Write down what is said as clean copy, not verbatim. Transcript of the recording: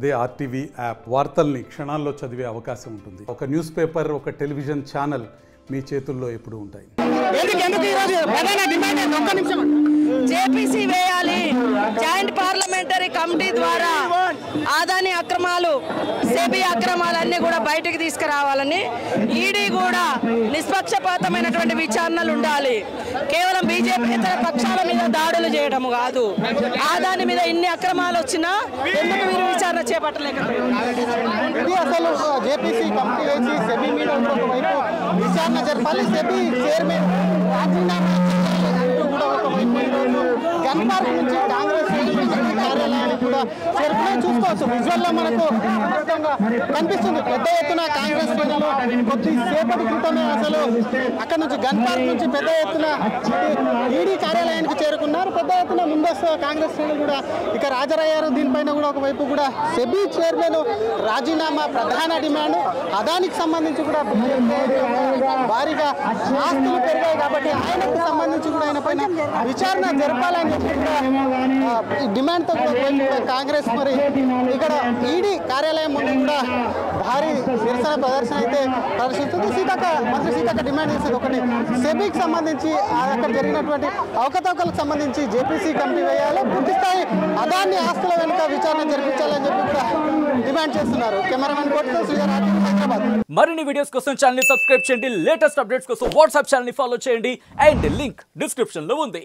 అదే RTV app వార్తల్ని క్షణాల్లో చదివే అవకాశం ఉంటుంది. ఒక న్యూస్ పేపర్, ఒక టెలివిజన్ ఛానల్ మీ చేతుల్లో ఎప్పుడూ ఉంటాయి. జేపీసీ వేయాలి. జాయింట్ పార్లమెంటరీ కమిటీ ద్వారా ఆదాని అక్రమాలు, సెబీ అక్రమాలన్నీ కూడా బయటకు తీసుకురావాలని, ఈడీ కూడా నిష్పక్షపాతమైనటువంటి విచారణలు ఉండాలి. కేవలం బీజేపీ ఇతర పక్షాల మీద దాడులు చేయడం కాదు. ఆదాని మీద ఇన్ని అక్రమాలు వచ్చినా ఎందుకు మీరు విచారణ చేపట్టలేకపోయారు? అసలు జేపీసీ కమిటీ వేసి సెబీ మీద ఒకవైపు విచారణ జరపాలి. సెబీ చైర్మన్ రాజీనామా కూడా ఒకవైపు గన్ పార్క్ నుంచి కాంగ్రెస్ కార్యాలయాన్ని కూడా చేరుకునే చూసుకోవచ్చు. విజువల్లో మనకు కనిపిస్తుంది. పెద్ద ఎత్తున కాంగ్రెస్ శ్రేణులు కొద్దిసేపటి క్రితమే అసలు అక్కడ నుంచి గన్ పార్క్ నుంచి పెద్ద ఎత్తున ఈడీ కార్యాలయానికి చేరుకున్నారు. పెద్ద ఎత్తున ముందస్తు కాంగ్రెస్ శ్రేణులు కూడా ఇక హాజరయ్యారు. దీనిపైన కూడా ఒకవైపు కూడా సెబీ చైర్మన్ రాజీనామా ప్రధాన డిమాండ్. అదానికి సంబంధించి కూడా భారీగా ఆస్తులు పెరిగాయి కాబట్టి ఆయనకు సంబంధించి కూడా ఆయన పైన విచారణ జరపాలని చెప్పి డిమాండ్తో కాంగ్రెస్ మరి ఇక్కడ ఈడీ కార్యాలయం ముందు కూడా భారీ నిరసన ప్రదర్శన అయితే ప్రదర్శిస్తుంది. మంత్రి సీతక్క డిమాండ్ చేసేది ఒకటి, సెబీకి సంబంధించి అక్కడ జరిగినటువంటి అవకతవకలకు సంబంధించి జేపీసీ కమిటీ వేయాలి, పూర్తి స్థాయి అదాన్ని ఆస్తుల వెనుక విచారణ జరిపించాలని చెప్పి కూడా డిమాండ్ చేస్తున్నారు. కెమెరామెన్ కోటితో శ్రీధర్, హైదరాబాద్. మరిన్ని వీడియోస్ కోసం ఛానల్ ని సబ్స్క్రైబ్ చేయండి. లేటెస్ట్ అప్డేట్స్ కోసం వాట్సాప్ ఛానల్ ని ఫాలో చేయండి. అండ్ లింక్ డిస్క్రిప్షన్ లో ఉంది.